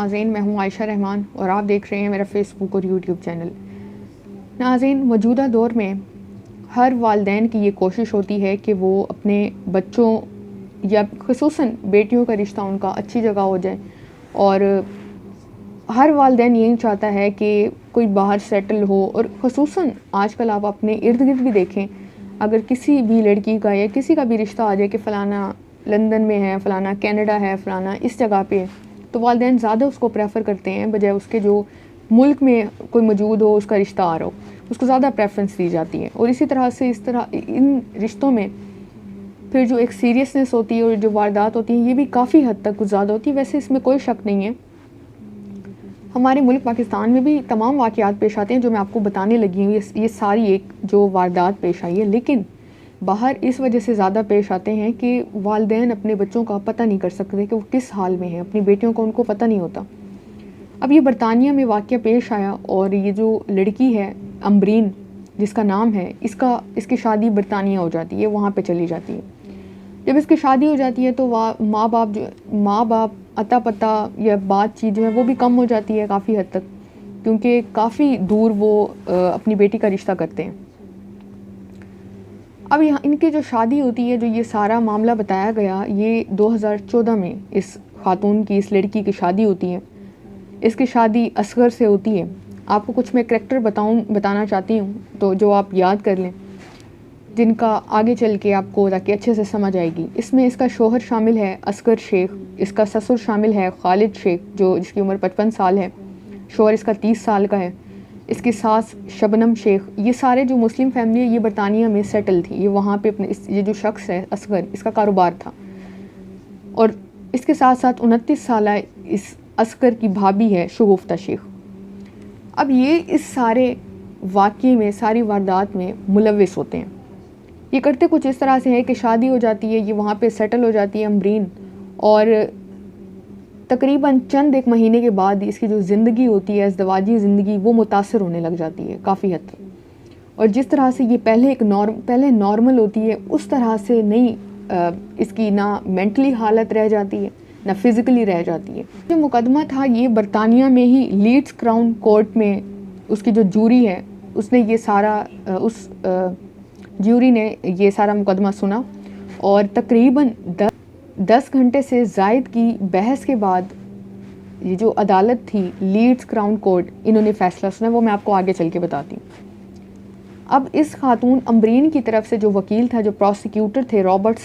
नाज़रीन, मैं हूँ आयशा रहमान और आप देख रहे हैं मेरा फ़ेसबुक और यूट्यूब चैनल। नाज़रीन, मौजूदा दौर में हर वालिदैन की ये कोशिश होती है कि वो अपने बच्चों या ख़ुसूसन बेटियों का रिश्ता उनका अच्छी जगह हो जाए, और हर वालिदैन यही चाहता है कि कोई बाहर सेटल हो। और ख़ुसूसन आजकल आप अपने इर्द गिर्द भी देखें, अगर किसी भी लड़की का या किसी का भी रिश्ता आ जाए कि फ़लाना लंदन में है, फ़लाना कनाडा है, फ़लाना इस जगह पे है, तो वालिदैन ज़्यादा उसको प्रेफर करते हैं बजाय उसके जो मुल्क में कोई मौजूद हो, उसका रिश्ता आ रहा हो, उसको ज़्यादा प्रेफरेंस दी जाती है। और इसी तरह से इस तरह इन रिश्तों में फिर जो एक सीरियसनेस होती है और जो वारदात होती है, ये भी काफ़ी हद तक कुछ ज़्यादा होती है। वैसे इसमें कोई शक नहीं है, हमारे मुल्क पाकिस्तान में भी तमाम वाक़यात पेश आते हैं जो मैं आपको बताने लगी हूँ। ये सारी एक जो वारदात पेश आई है, लेकिन बाहर इस वजह से ज़्यादा पेश आते हैं कि वालिदैन अपने बच्चों का पता नहीं कर सकते कि वो किस हाल में हैं, अपनी बेटियों का उनको पता नहीं होता। अब ये बरतानिया में वाक़या पेश आया और ये जो लड़की है अम्बरीन जिसका नाम है, इसकी शादी बरतानिया हो जाती है, वहाँ पे चली जाती है। जब इसकी शादी हो जाती है तो माँ बाप अता पता या बातचीत जो है वो भी कम हो जाती है काफ़ी हद तक, क्योंकि काफ़ी दूर वो अपनी बेटी का रिश्ता करते हैं। अब यहाँ इनकी जो शादी होती है, जो ये सारा मामला बताया गया, ये 2014 में इस खातून की, इस लड़की की शादी होती है। इसकी शादी असगर से होती है। आपको कुछ मैं करैक्टर बताना चाहती हूँ तो जो आप याद कर लें, जिनका आगे चल के आपको ताकि अच्छे से समझ आएगी। इसमें इसका शोहर शामिल है असगर शेख, इसका ससुर शामिल है खालिद शेख जिसकी उम्र 55 साल है, शोहर इसका 30 साल का है, इसकी सास शबनम शेख। ये सारे जो मुस्लिम फैमिली है ये बरतानिया में सेटल थी, ये वहाँ पे अपने ये जो शख्स है असगर, इसका कारोबार था। और इसके साथ साथ 29 साल इस असगर की भाभी है शगुफ्ता शेख। अब ये इस सारे वाक़ये में, सारी वारदात में मुलविस होते हैं। ये करते कुछ इस तरह से है कि शादी हो जाती है, ये वहाँ पे सेटल हो जाती है अम्बरीन, और तकरीबन चंद एक महीने के बाद इसकी जो ज़िंदगी होती है, अज़दवाजी ज़िंदगी, वो मुतासर होने लग जाती है काफ़ी हद तक। और जिस तरह से ये पहले नॉर्मल होती है, उस तरह से नहीं इसकी ना मेंटली हालत रह जाती है ना फिज़िकली रह जाती है। जो मुकदमा था ये बरतानिया में ही लीड्स क्राउन कोर्ट में, उसकी जो जूरी है उसने ये सारा ज्यूरी ने ये सारा मुकदमा सुना, और तकरीबन 10 घंटे से ज़ायद की बहस के बाद ये जो अदालत थी लीड्स क्राउन कोर्ट, इन्होंने फ़ैसला सुना। वो मैं आपको आगे चल के बताती हूँ। अब इस खातून अम्बरीन की तरफ से जो वकील था, जो प्रोसिक्यूटर थे रॉबर्ट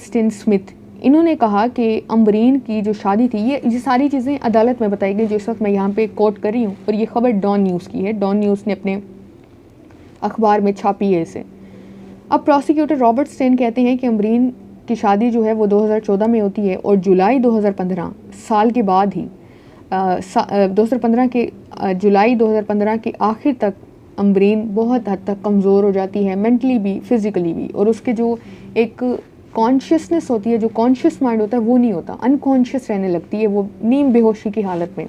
स्टेन स्मिथ, इन्होंने कहा कि अम्बरीन की जो शादी थी, ये सारी चीज़ें अदालत में बताई गई जो इस वक्त मैं यहाँ पे कोट कर रही हूँ, और ये ख़बर डॉन न्यूज़ की है। डॉन न्यूज़ ने अपने अखबार में छापी है इसे। अब प्रोसिक्यूटर रॉबर्ट स्टेन कहते हैं कि अम्बरीन की शादी जो है वो 2014 में होती है, और जुलाई 2015 साल के बाद ही 2015 के जुलाई 2015 के आखिर तक अम्बरीन बहुत हद तक कमज़ोर हो जाती है, मेंटली भी फ़िज़िकली भी। और उसके जो एक कॉन्शियसनेस होती है, जो कॉन्शियस माइंड होता है वो नहीं होता, अनकॉन्शियस रहने लगती है, वो नीम बेहोशी की हालत में।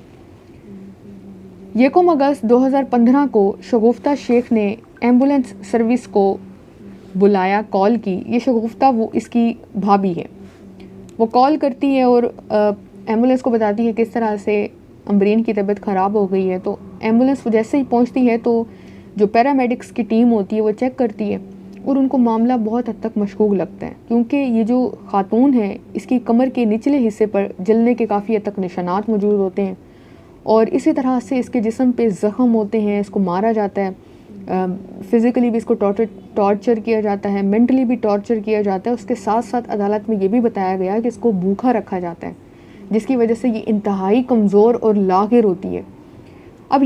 1 अगस्त 2015 को शगुफ्ता शेख ने एम्बुलेंस सर्विस को बुलाया, कॉल की। ये शगुफ्ता वो इसकी भाभी है, वो कॉल करती है और एम्बुलेंस को बताती है किस तरह से अम्बरीन की तबीयत ख़राब हो गई है। तो एम्बुलेंस जैसे ही पहुंचती है तो जो पैरामेडिक्स की टीम होती है वो चेक करती है, और उनको मामला बहुत हद तक मशकूक लगता है, क्योंकि ये जो खातून है इसकी कमर के निचले हिस्से पर जलने के काफ़ी हद तक निशानात मौजूद होते हैं, और इसी तरह से इसके जिस्म पे ज़ख़म होते हैं, इसको मारा जाता है, फ़िज़िकली भी इसको टॉर्चर किया जाता है, मेंटली भी टॉर्चर किया जाता है। उसके साथ साथ अदालत में ये भी बताया गया कि इसको भूखा रखा जाता है, जिसकी वजह से ये इंतहाई कमज़ोर और लागिर होती है। अब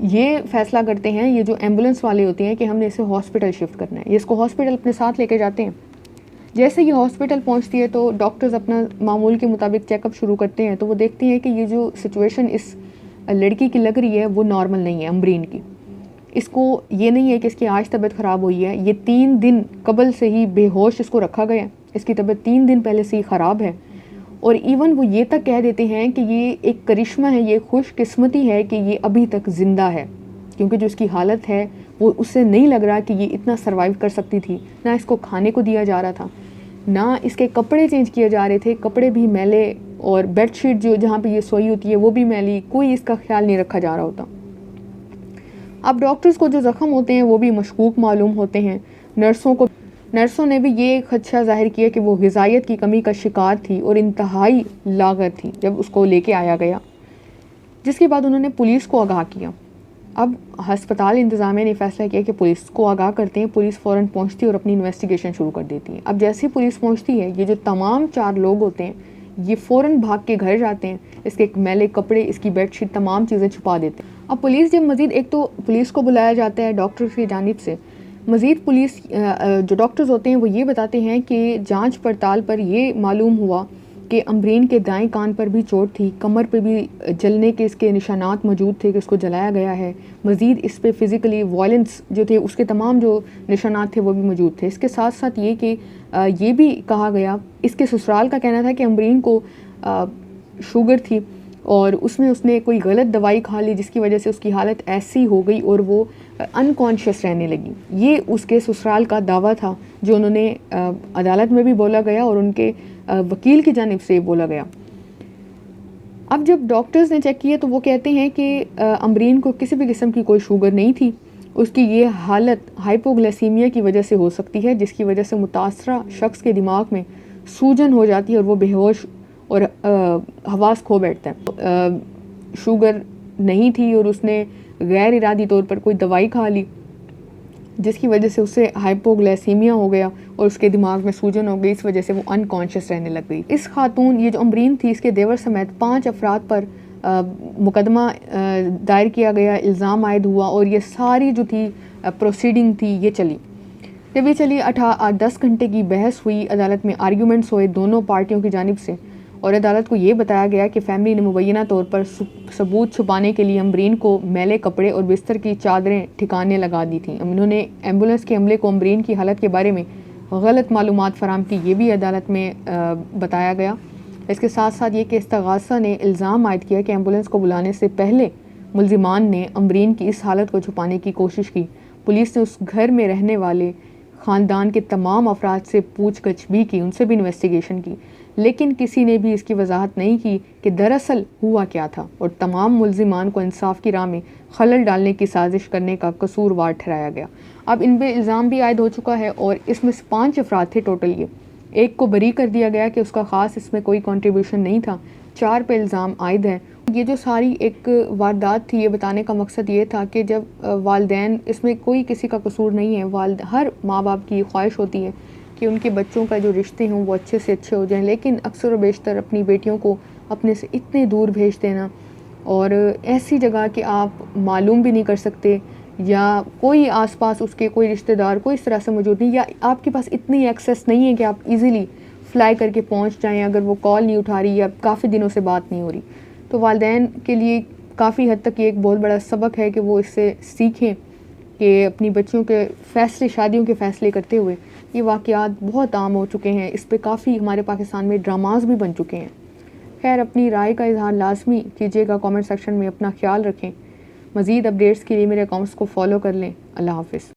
ये फ़ैसला करते हैं, ये जो एम्बुलेंस वाले होते हैं, कि हमने इसे हॉस्पिटल शिफ्ट करना है। ये इसको हॉस्पिटल अपने साथ लेके जाते हैं। जैसे ये हॉस्पिटल पहुंचती है तो डॉक्टर्स अपना मामूल के मुताबिक चेकअप शुरू करते हैं, तो वो देखते हैं कि ये जो सिचुएशन इस लड़की की लग रही है वो नॉर्मल नहीं है अम्बरीन की। इसको ये नहीं है कि इसकी आज तबीयत ख़राब हुई है, ये 3 दिन कबल से ही बेहोश इसको रखा गया, इसकी तबीयत 3 दिन पहले से ही ख़राब है। और इवन वो ये तक कह देते हैं कि ये एक करिश्मा है, ये खुशकिस्मती है कि ये अभी तक ज़िंदा है, क्योंकि जो इसकी हालत है वो उससे नहीं लग रहा कि ये इतना सर्वाइव कर सकती थी। ना इसको खाने को दिया जा रहा था, ना इसके कपड़े चेंज किए जा रहे थे, कपड़े भी मैले और बेडशीट जो जहाँ पे ये सोई होती है वो भी मैली, कोई इसका ख्याल नहीं रखा जा रहा होता। अब डॉक्टर्स को जो ज़ख्म होते हैं वो भी मशकूक मालूम होते हैं। नर्सों ने भी ये खदशा ज़ाहिर किया कि वो ग़िज़ाइयत की कमी का शिकार थी और इंतहाई लागत थी जब उसको लेके आया गया, जिसके बाद उन्होंने पुलिस को आगाह किया। अब हस्पताल इंतज़ामिया ने फैसला किया कि पुलिस को आगाह करते हैं। पुलिस फ़ौरन पहुंचती है और अपनी इन्वेस्टिगेशन शुरू कर देती है। अब जैसे ही पुलिस पहुंचती है, ये जो तमाम 4 लोग होते हैं ये फ़ौरन भाग के घर जाते हैं। इसके मैले कपड़े, इसकी बेडशीट, तमाम चीज़ें छुपा देते हैं। अब पुलिस जब मज़ीद, एक तो पुलिस को बुलाया जाता है डॉक्टर्स की जानिब से, मज़ीद पुलिस जो डॉक्टर्स होते हैं वो ये बताते हैं कि जांच पड़ताल पर ये मालूम हुआ कि अमरीन के दाएं कान पर भी चोट थी, कमर पर भी जलने के इसके निशानात मौजूद थे कि उसको जलाया गया है। मज़ीद इस पे फ़िज़िकली वायलेंस जो थे उसके तमाम जो निशानात थे वो भी मौजूद थे। इसके साथ साथ ये कि ये भी कहा गया, इसके ससुराल का कहना था कि अमरीन को शुगर थी और उसमें उसने कोई गलत दवाई खा ली जिसकी वजह से उसकी हालत ऐसी हो गई और वो अनकॉन्शियस रहने लगी। ये उसके ससुराल का दावा था जो उन्होंने अदालत में भी बोला गया और उनके वकील की जानिब से बोला गया। अब जब डॉक्टर्स ने चेक किया तो वो कहते हैं कि अमरीन को किसी भी किस्म की कोई शुगर नहीं थी। उसकी ये हालत हाइपोग्लाइसीमिया की वजह से हो सकती है, जिसकी वजह से मुतासरा शख्स के दिमाग में सूजन हो जाती है और वो बेहोश और हवास खो बैठता है। शुगर नहीं थी और उसने गैर इरादी तौर पर कोई दवाई खा ली जिसकी वजह से उसे हाइपोग्लाइसीमिया हो गया और उसके दिमाग में सूजन हो गई। इस वजह से वो अनकॉन्शियस रहने लग गई। इस खातून, ये जो अमरीन थी, इसके देवर समेत 5 अफराद पर मुकदमा दायर किया गया, इल्ज़ाम आयद हुआ और ये सारी जो थी प्रोसीडिंग थी ये चली। जब ये चली 10 घंटे की बहस हुई, अदालत में आर्गूमेंट्स हुए दोनों पार्टियों की जानिब से और अदालत को ये बताया गया कि फैमिली ने मुबैना तौर पर सबूत छुपाने के लिए अमरीन को मैले कपड़े और बिस्तर की चादरें ठिकाने लगा दी थी। उन्होंने एम्बुलेंस के अमले को अमरीन की हालत के बारे में गलत मालूमात फराम की, ये भी अदालत में बताया गया। इसके साथ साथ ये कि इस्तगासा ने इल्ज़ाम आयद किया कि एम्बुलेंस को बुलाने से पहले मुल्जिमान ने अमरीन की इस हालत को छुपाने की कोशिश की। पुलिस ने उस घर में रहने वाले ख़ानदान के तमाम अफराद से पूछगछ भी की, उनसे भी इन्वेस्टिगेशन की, लेकिन किसी ने भी इसकी वजाहत नहीं की कि दरअसल हुआ क्या था और तमाम मुल्जिमान को इंसाफ की राह में खलल डालने की साजिश करने का कसूरवार ठहराया गया। अब इन पे इल्ज़ाम भी आयद हो चुका है और इसमें से 5 अफराद थे टोटल। ये एक को बरी कर दिया गया कि उसका ख़ास इसमें कोई कंट्रीब्यूशन नहीं था। 4 पे इल्ज़ाम आयद है। ये जो सारी एक वारदात थी, ये बताने का मकसद ये था कि जब वालिदैन, इसमें कोई किसी का कसूर नहीं है, हर माँ बाप की ख्वाहिश होती है कि उनके बच्चों का जो रिश्ते हों वो अच्छे से अच्छे हो जाएं, लेकिन अक्सर व बेशतर अपनी बेटियों को अपने से इतने दूर भेज देना और ऐसी जगह कि आप मालूम भी नहीं कर सकते या कोई आसपास उसके कोई रिश्तेदार कोई इस तरह से मौजूद नहीं, या आपके पास इतनी एक्सेस नहीं है कि आप इजीली फ़्लाई करके पहुंच जाएं अगर वो कॉल नहीं उठा रही या काफ़ी दिनों से बात नहीं हो रही। तो वालिदैन के लिए काफ़ी हद तक ये एक बहुत बड़ा सबक है कि वो इससे सीखें कि अपनी बच्चियों के फ़ैसले, शादियों के फ़ैसले करते हुए ये वाक़यात बहुत आम हो चुके हैं। इस पे काफ़ी हमारे पाकिस्तान में ड्रामास भी बन चुके हैं। खैर, अपनी राय का इज़हार लाजमी कीजिएगा कमेंट सेक्शन में। अपना ख्याल रखें। मज़ीद अपडेट्स के लिए मेरे अकाउंट्स को फॉलो कर लें। अल्लाह हाफ़िज़।